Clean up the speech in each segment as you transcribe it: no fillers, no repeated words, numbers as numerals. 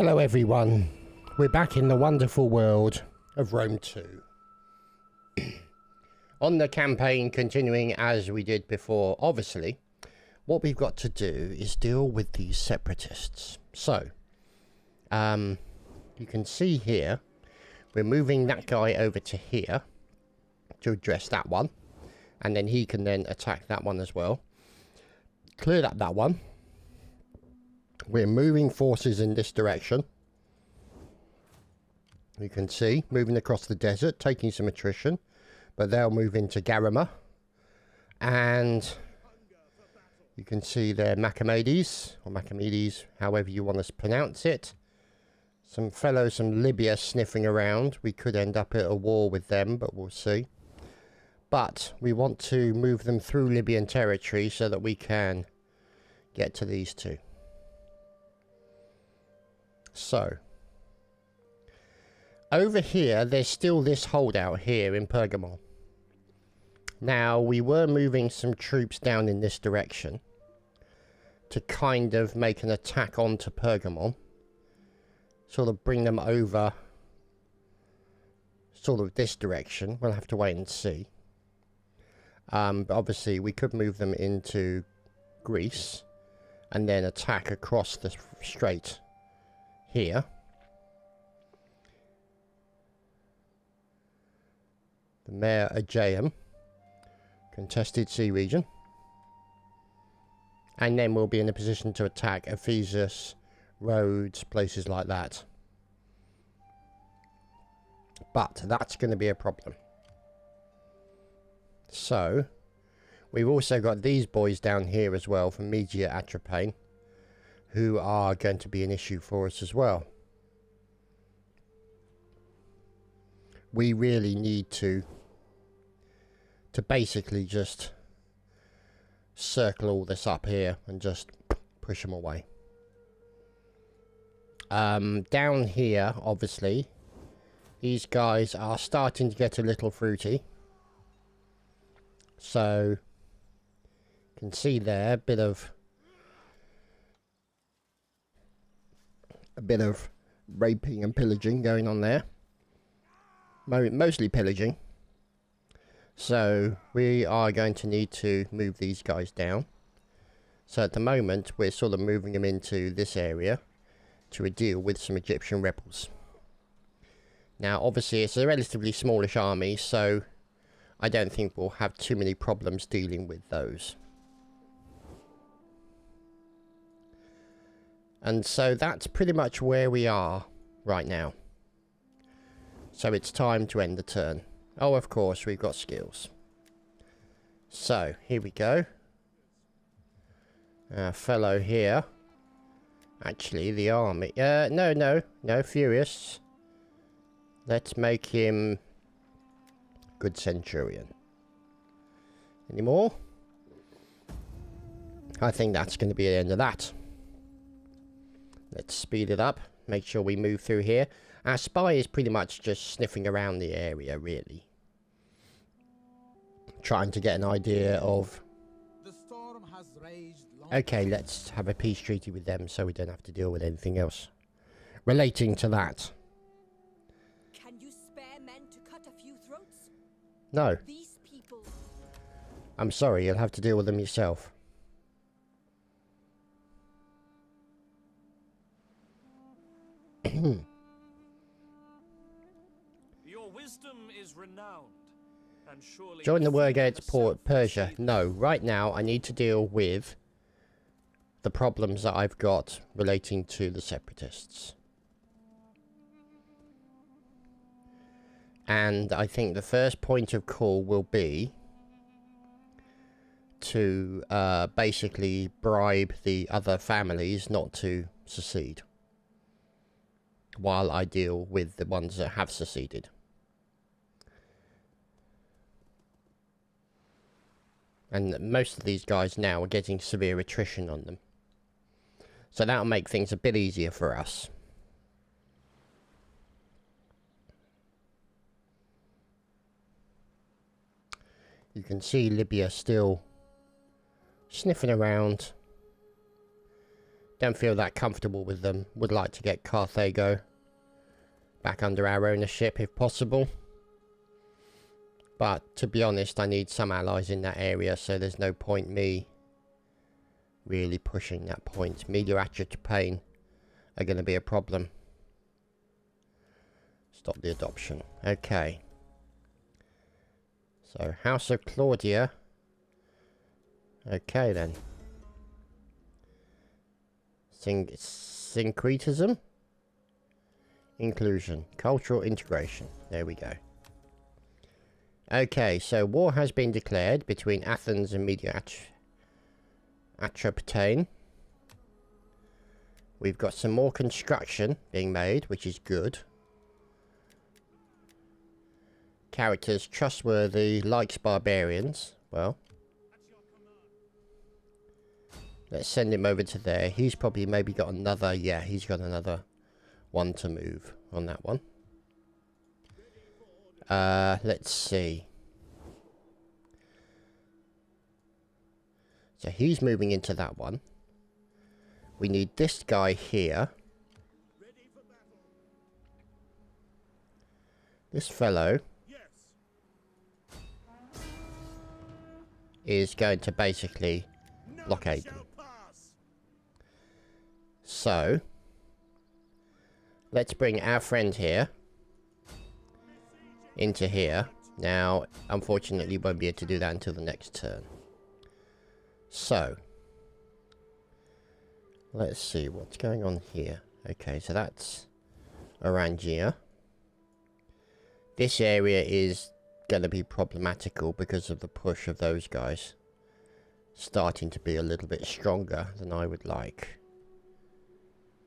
Hello everyone, we're back in the wonderful world of Rome 2. On the campaign, continuing as we did before, obviously, what we've got to do is deal with these separatists. So, you can see here, we're moving that guy over to here to address that one. And then he can then attack that one as well. Cleared up that one. We're moving forces in this direction. You can see, moving across the desert, taking some attrition. But they'll move into Garima. And you can see there Macamades, or Machamedes, however you want to pronounce it. Some fellows from Libya sniffing around. We could end up at a war with them, but we'll see. But we want to move them through Libyan territory so that we can get to these two. So, over here, there's still this holdout here in Pergamon. Now, we were moving some troops down in this direction to kind of make an attack onto Pergamon. Sort of bring them over sort of this direction. We'll have to wait and see. But obviously, we could move them into Greece and then attack across the strait here. The Mare Aegeum, contested sea region. And then we'll be in a position to attack Ephesus, Rhodes, places like that. But that's going to be a problem. So, we've also got these boys down here as well from Media Atropine, who are going to be an issue for us as well. We really need to basically just circle all this up here and just push them away. Down here, obviously, these guys are starting to get a little fruity. So, you can see there a bit of raping and pillaging going on there. Mostly pillaging. So, we are going to need to move these guys down. So, at the moment, we're sort of moving them into this area to deal with some Egyptian rebels. Now, obviously, it's a relatively smallish army, so I don't think we'll have too many problems dealing with those. And so that's pretty much where we are right now. So it's time to end the turn. Oh, of course, we've got skills. So, here we go. Our fellow here. Actually, the army. No, Furious. Let's make him good centurion. Any more? I think that's going to be the end of that. Let's speed it up. Make sure we move through here. Our spy is pretty much just sniffing around the area, really. Trying to get an idea of... The storm has raged long. Okay, let's have a peace treaty with them so we don't have to deal with anything else relating to that. Can you spare men to cut a few throats? No. These people... I'm sorry, you'll have to deal with them yourself. Your wisdom is renowned, and surely Join the war against yourself Persia. see- No, right now I need to deal with the problems that I've got relating to the separatists. And I think the first point of call will be to basically bribe the other families not to secede, while I deal with the ones that have seceded. And most of these guys now are getting severe attrition on them. So that'll make things a bit easier for us. You can see Libya still sniffing around don't feel that comfortable with them. Would like to get Carthago back under our ownership if possible. But to be honest, I need some allies in that area, so there's no point me really pushing that point. Media Chadtopia are going to be a problem. Stop the adoption. Okay. So, House of Claudia. Okay then. Syncretism. Inclusion. Cultural integration. There we go. Okay, so war has been declared between Athens and Media Chadtopia. We've got some more construction being made, which is good. Characters trustworthy, likes barbarians. Well, let's send him over to there. He's probably maybe got another, yeah, he's got another one to move on that one. Let's see. So he's moving into that one. We need this guy here. This fellow is going to basically blockade them. So, let's bring our friend here into here. Now, unfortunately, won't be able to do that until the next turn. So, let's see what's going on here. Okay, so that's Armenia. This area is going to be problematical because of the push of those guys starting to be a little bit stronger than I would like.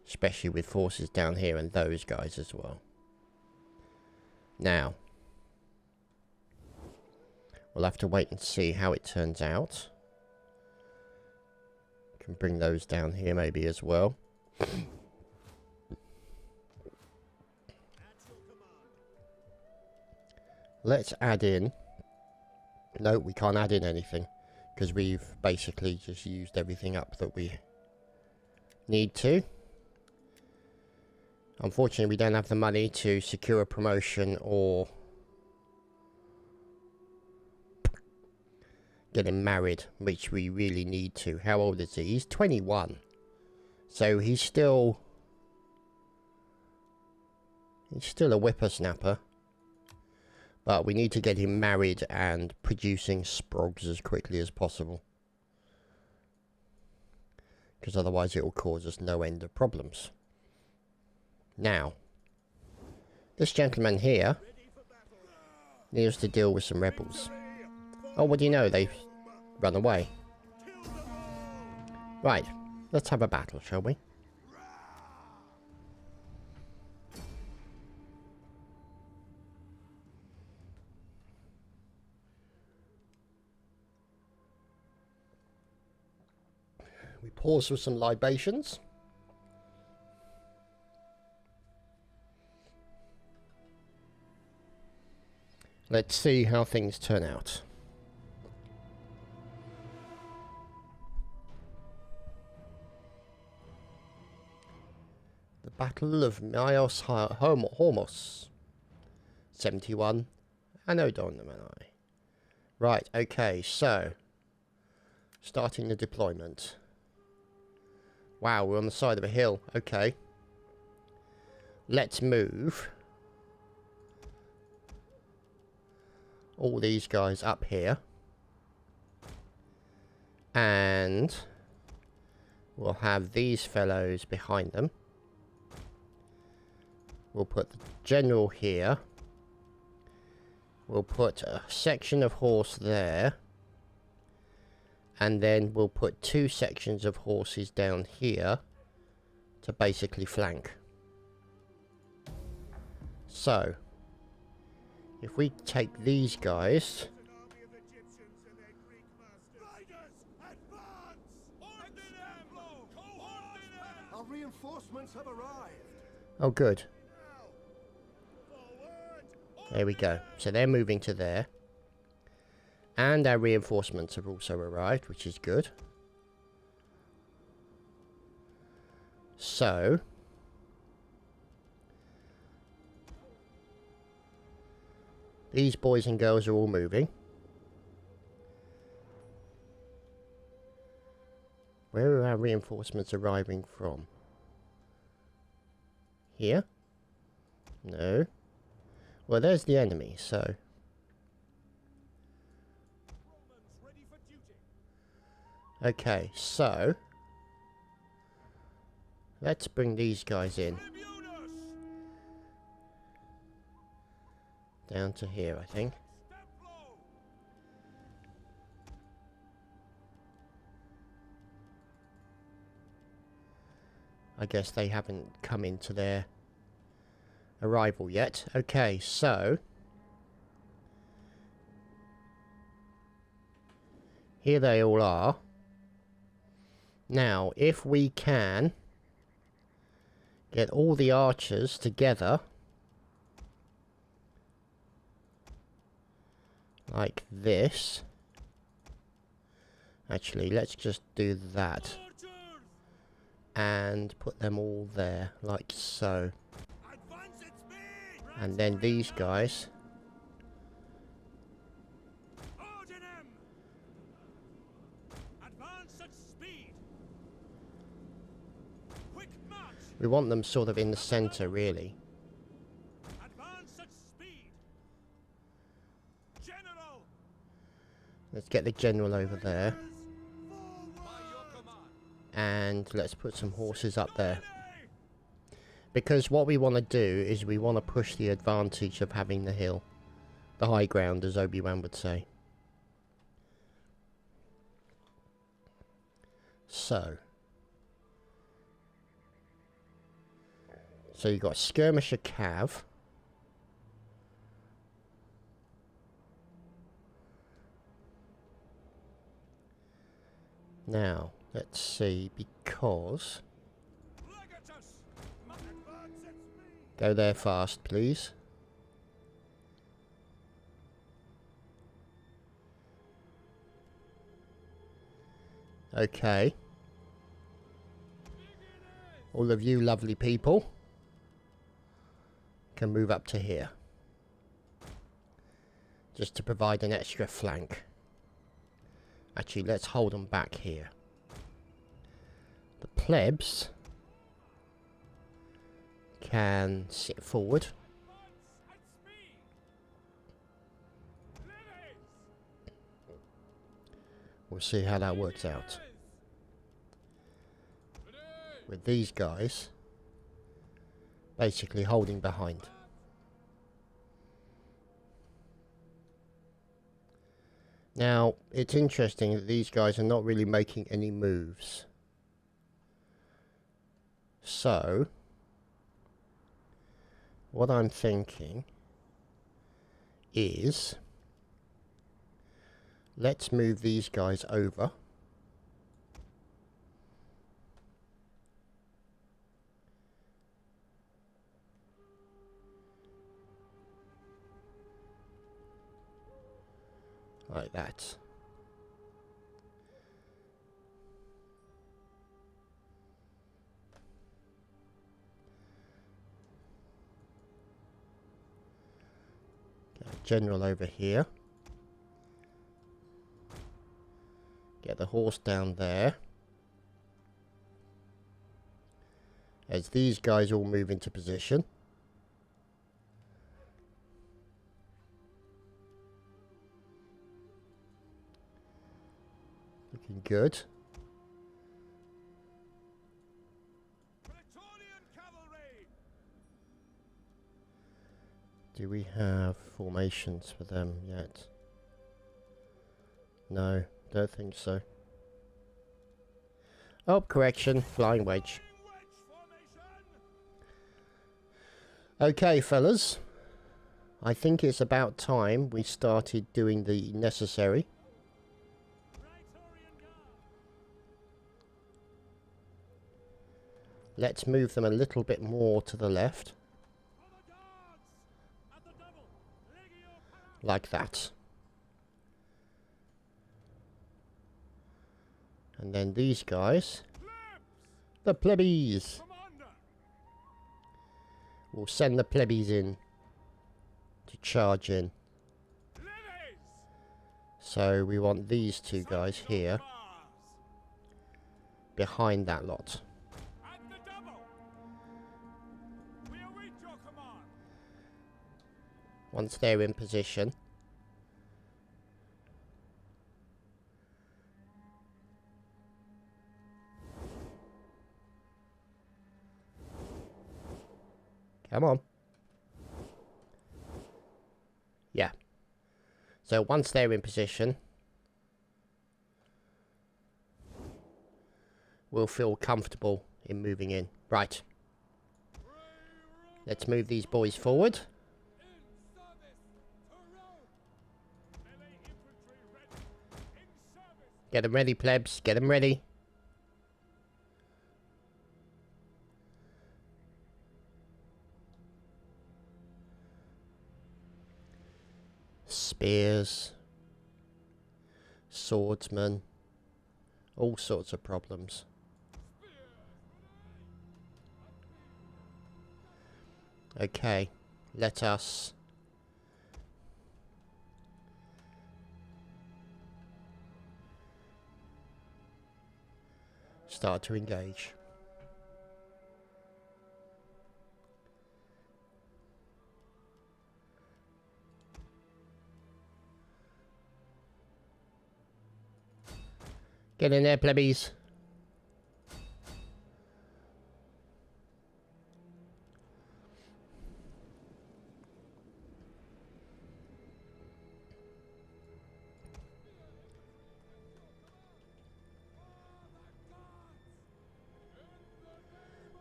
Especially with forces down here and those guys as well. Now, we'll have to wait and see how it turns out. Can bring those down here maybe as well. Let's add in... No, we can't add in anything. Because we've basically just used everything up that we need to. Unfortunately, we don't have the money to secure a promotion or get him married, which we really need to. How old is he? He's 21. So he's still a whippersnapper. But we need to get him married and producing sprogs as quickly as possible. Because otherwise it will cause us no end of problems. Now, this gentleman here needs to deal with some rebels. Oh, what do you know? They've run away. Right, let's have a battle, shall we? We pause for some libations. Let's see how things turn out. The Battle of Nios Hormos. 71. Anodonamani. Right, okay, so starting the deployment. Wow, we're on the side of a hill. Okay. Let's move all these guys up here. And we'll have these fellows behind them. We'll put the general here. We'll put a section of horse there. And then we'll put 2 sections of horses down here to basically flank. So, if we take these guys... Our reinforcements have arrived. Oh, good. There we go. So they're moving to there. And our reinforcements have also arrived, which is good. So these boys and girls are all moving. Where are our reinforcements arriving from? Here? No. Well, there's the enemy, so... Okay, so... let's bring these guys in. Down to here, I think. I guess they haven't come into their arrival yet. Okay, so... here they all are. Now, if we can get all the archers together, like this. Actually, let's just do that. And put them all there, like so. And then these guys. We want them sort of in the center, really. Let's get the general over there. And let's put some horses up there. Because what we want to do is we want to push the advantage of having the hill. The high ground, as Obi-Wan would say. So you've got skirmisher cav. Now, let's see, because... go there fast, please. Okay. All of you lovely people can move up to here. Just to provide an extra flank. Actually, let's hold them back here. The plebs can sit forward. We'll see how that works out. With these guys basically holding behind. Now, it's interesting that these guys are not really making any moves. So, what I'm thinking is, let's move these guys over. Like that. Get a general over here. Get the horse down there. As these guys all move into position. Looking good. Do we have formations for them yet? No, don't think so. Oh, correction, flying wedge. Okay, fellas. I think it's about time we started doing the necessary. Let's move them a little bit more to the left. Like that. And then these guys. The plebbies. We'll send the plebbies in to charge in. So we want these two guys here behind that lot. Once they're in position, come on. Yeah. So once they're in position, we'll feel comfortable in moving in. Right. Let's move these boys forward. Get them ready, plebs. Get them ready. Spears. Swordsmen. All sorts of problems. Okay. Let us start to engage. Get in there, plebbies.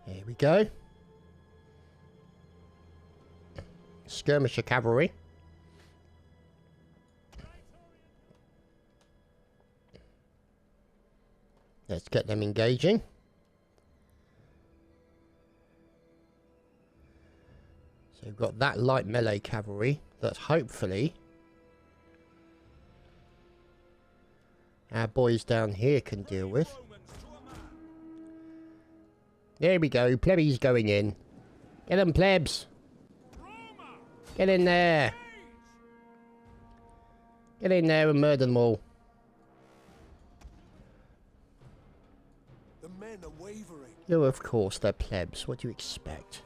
Here we go. Skirmisher cavalry. Let's get them engaging. So we've got that light melee cavalry that hopefully our boys down here can deal with. There we go, plebbies going in. Get them, plebs. Get in there. Get in there and murder them all. The men are wavering. Oh, of course, they're plebs. What do you expect?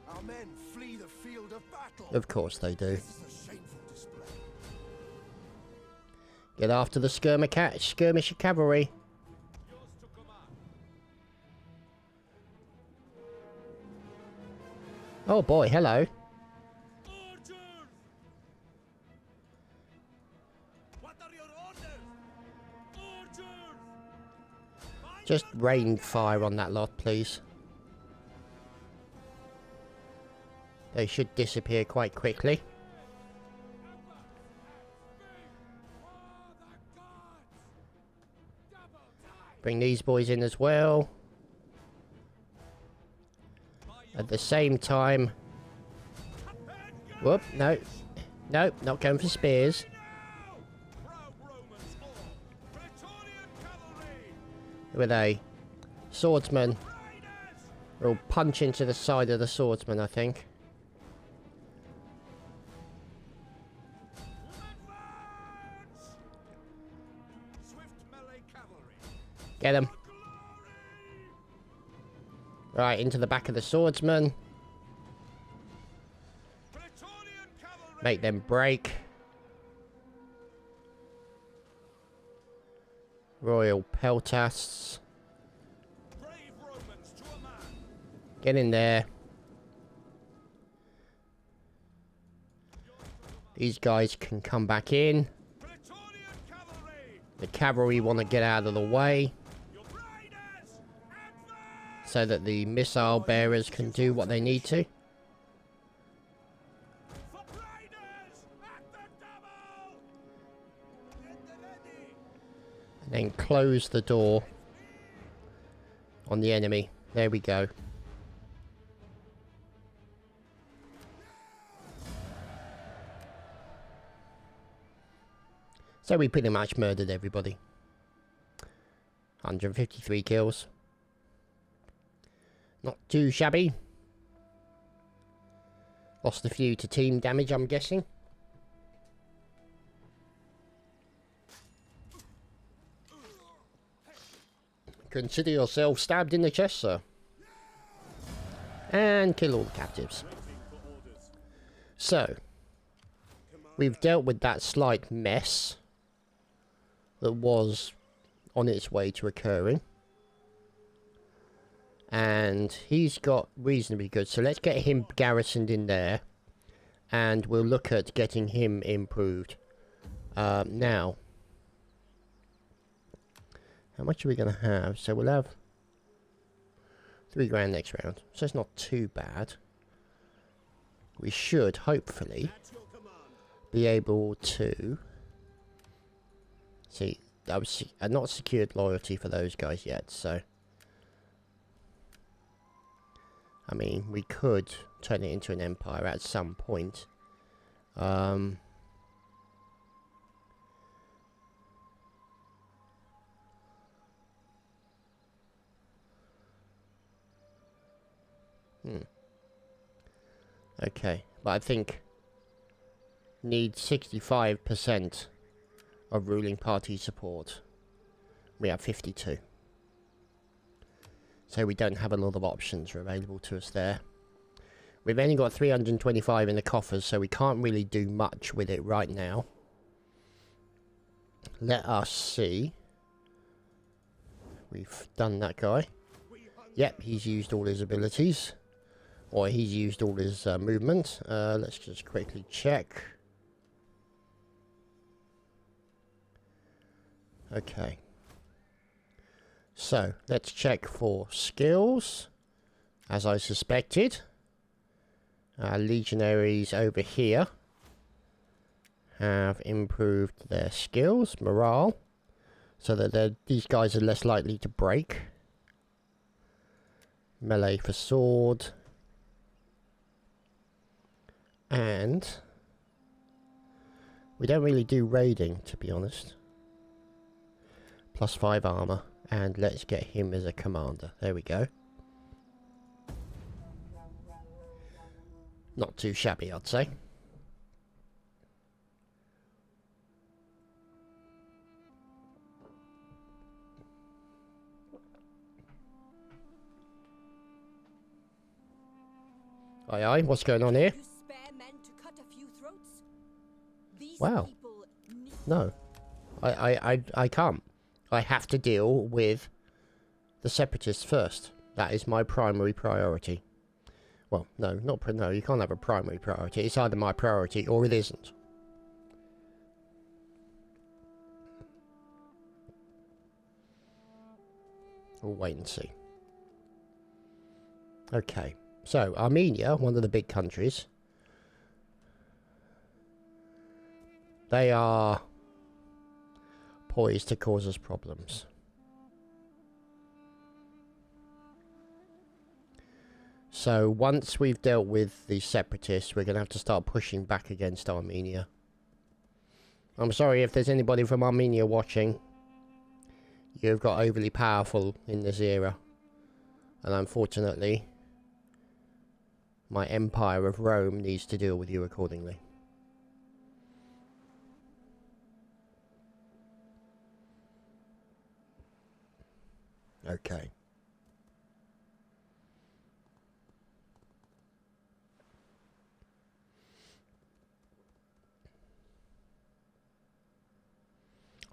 Our men flee the field of battle. Of course they do. This is a shameful display. Get after the skirmisher cavalry. Oh boy, hello. Just rain fire on that lot, please. They should disappear quite quickly. Bring these boys in as well. At the same time... Whoop, no. No, not going for spears. Who are they? Swordsmen. We'll punch into the side of the swordsman, I think. Get him. Right, into the back of the swordsman. Make them break. Royal peltasts. Get in there. These guys can come back in. The cavalry want to get out of the way, so that the missile bearers can do what they need to. And then close the door on the enemy. There we go. So we pretty much murdered everybody. 153 kills. Not too shabby. Lost a few to team damage, I'm guessing. Consider yourself stabbed in the chest, sir. And kill all the captives. So, we've dealt with that slight mess that was on its way to occurring. And he's got reasonably good, so let's get him garrisoned in there. And we'll look at getting him improved. Now, how much are we going to have? So we'll have 3 grand next round. So it's not too bad. We should, hopefully, be able to... See, I've not secured loyalty for those guys yet, so... I mean, we could turn it into an empire at some point. Okay, but I think need 65% of ruling party support. We have 52. So we don't have a lot of options available to us there. We've only got 325 in the coffers, so we can't really do much with it right now. Let us see. We've done that guy. Yep, he's used all his abilities. Or he's used all his movement. Let's just quickly check. Okay. So, let's check for skills. As I suspected. Legionaries over here have improved their skills, morale. So that these guys are less likely to break. Melee for sword. And we don't really do raiding, to be honest. +5 armor. And let's get him as a commander. There we go. Not too shabby, I'd say. Aye aye, what's going on here? You spare men to cut a few throats? These Wow. people need... No. I can't. I have to deal with the separatists first. That is my primary priority. Well, no, no, you can't have a primary priority. It's either my priority or it isn't. We'll wait and see. Okay. So, Armenia, one of the big countries. They are poised to cause us problems. So once we've dealt with the separatists, we're going to have to start pushing back against Armenia. I'm sorry if there's anybody from Armenia watching. You've got overly powerful in this era. And unfortunately, my Empire of Rome needs to deal with you accordingly. Okay.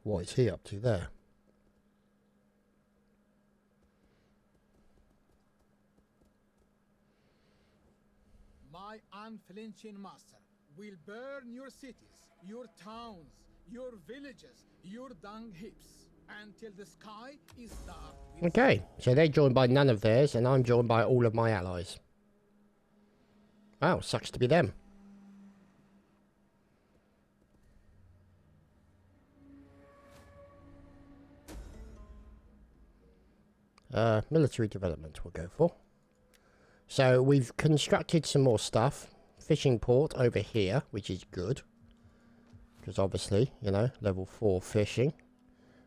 What is he up to there? My unflinching master will burn your cities, your towns, your villages, your dung heaps, until the sky is dark with Okay, so they're joined by none of theirs, and I'm joined by all of my allies. Wow, sucks to be them. Military development we'll go for. So we've constructed some more stuff. Fishing port over here, which is good. Because obviously, you know, level 4 fishing.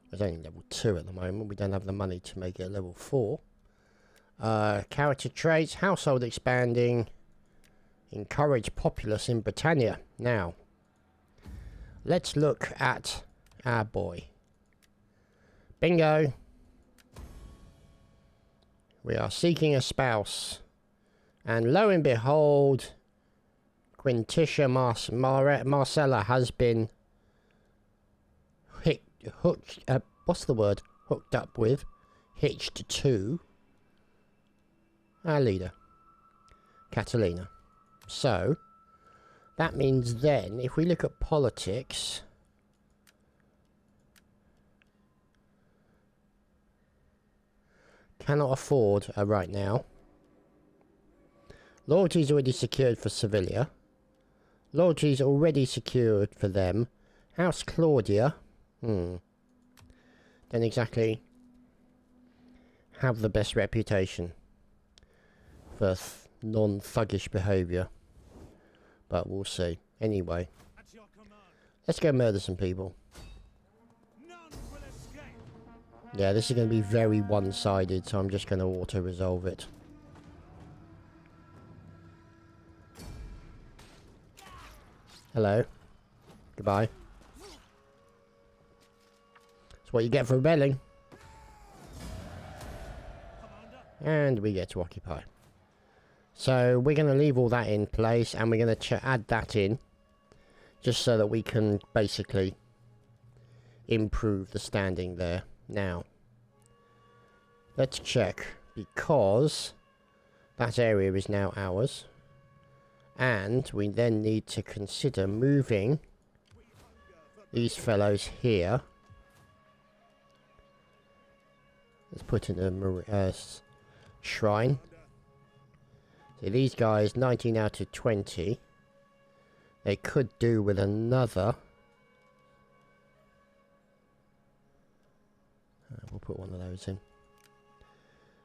There's only level 2 at the moment. We don't have the money to make it level 4. Character traits, household expanding, encourage populace in Britannia. Now, let's look at our boy. Bingo! We are seeking a spouse. And lo and behold, Quintitia Marcella has been hooked up with, hitched to our leader, Catalina. So, that means then, if we look at politics, cannot afford right now. Loyalty is already secured for Sevilla. Loyalty is already secured for them. House Claudia, don't exactly have the best reputation for non-thuggish behaviour. But we'll see. Anyway, let's go murder some people. Yeah, this is going to be very one-sided, so I'm just going to auto-resolve it. Hello. Goodbye. That's what you get for rebelling. And we get to occupy. So we're going to leave all that in place, and we're going to add that in, just so that we can basically improve the standing there. Now, let's check, because that area is now ours, and we then need to consider moving these fellows here. Let's put in a shrine. So these guys, 19 out of 20. They could do with another. We'll put one of those in.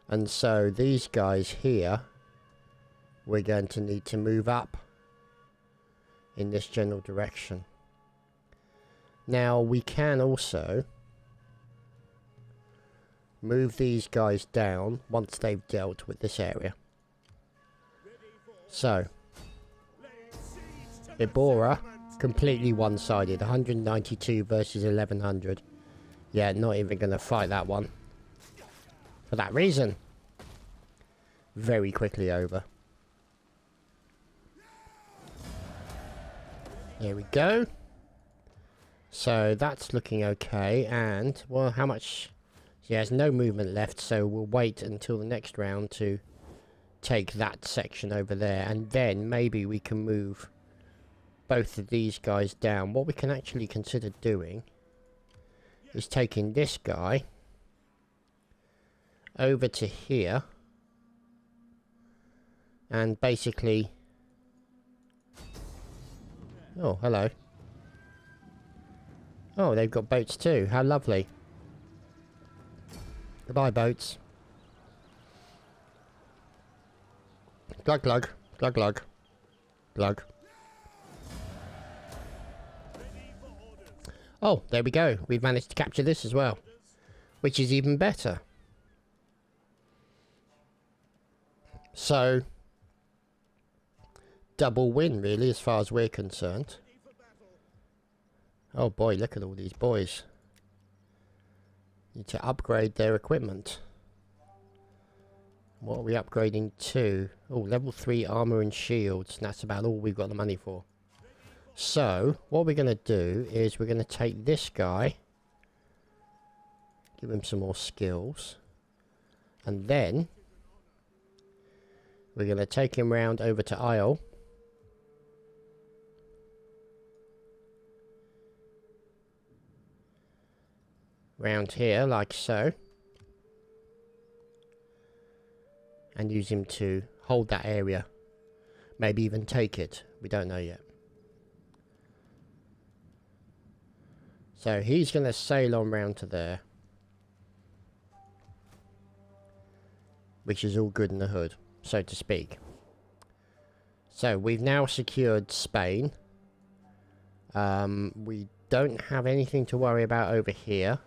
And so these guys here, we're going to need to move up in this general direction. Now we can also move these guys down once they've dealt with this area. So, Ibora, completely one-sided, 192 versus 1100. Yeah, not even going to fight that one. For that reason. Very quickly over. There we go. So that's looking okay. And, well, how much? He has no movement left, so we'll wait until the next round to take that section over there. And then maybe we can move both of these guys down. What we can actually consider doing is taking this guy over to here and basically... Oh, hello. Oh, they've got boats too. How lovely. Goodbye, boats. Glug glug. Glug glug. Glug. Oh, there we go. We've managed to capture this as well. Which is even better. So, double win really as far as we're concerned. Oh boy, look at all these boys. Need to upgrade their equipment. What are we upgrading to? Oh, level 3 armor and shields. And that's about all we've got the money for. So, what we're going to do is we're going to take this guy. Give him some more skills. And then we're going to take him round over to Isle. Round here, like so. And use him to hold that area. Maybe even take it. We don't know yet. So he's going to sail on round to there. Which is all good in the hood, so to speak. So we've now secured Spain. We don't have anything to worry about over here.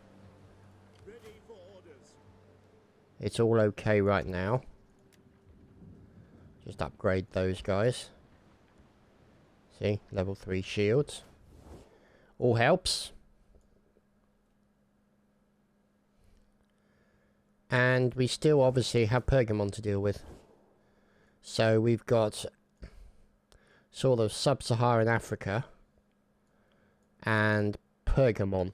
It's all okay right now. Just upgrade those guys. See, level 3 shields. All helps. And we still obviously have Pergamon to deal with. So we've got sort of sub-Saharan Africa and Pergamon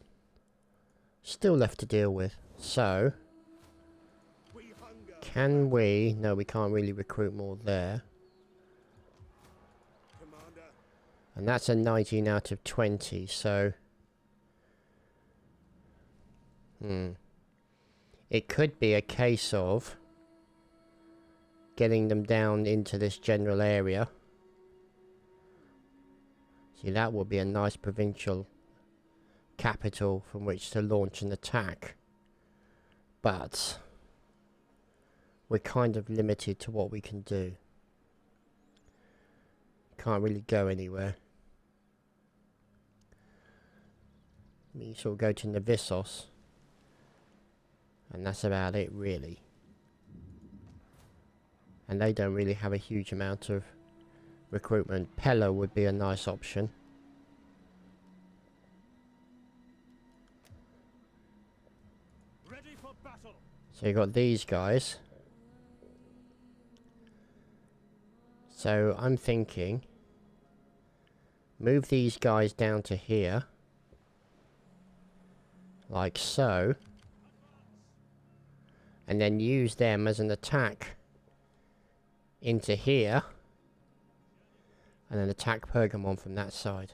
still left to deal with. So can we... No, we can't really recruit more there. And that's a 19 out of 20, so... It could be a case of getting them down into this general area. See, that would be a nice provincial capital from which to launch an attack. But we're kind of limited to what we can do. Can't really go anywhere. We sort of go to Navissos. And that's about it, really. And they don't really have a huge amount of recruitment. Pella would be a nice option. Ready for battle. So you got these guys. So I'm thinking, move these guys down to here, like so, and then use them as an attack into here, and then attack Pergamon from that side.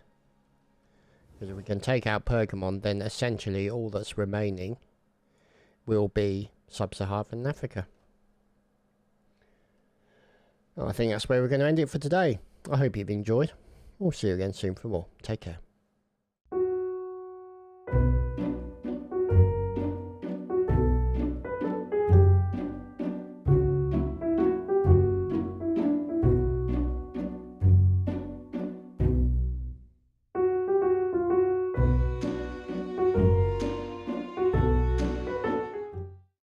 Because if we can take out Pergamon, then essentially all that's remaining will be sub-Saharan Africa. I think that's where we're going to end it for today. I hope you've enjoyed. We'll see you again soon for more. Take care.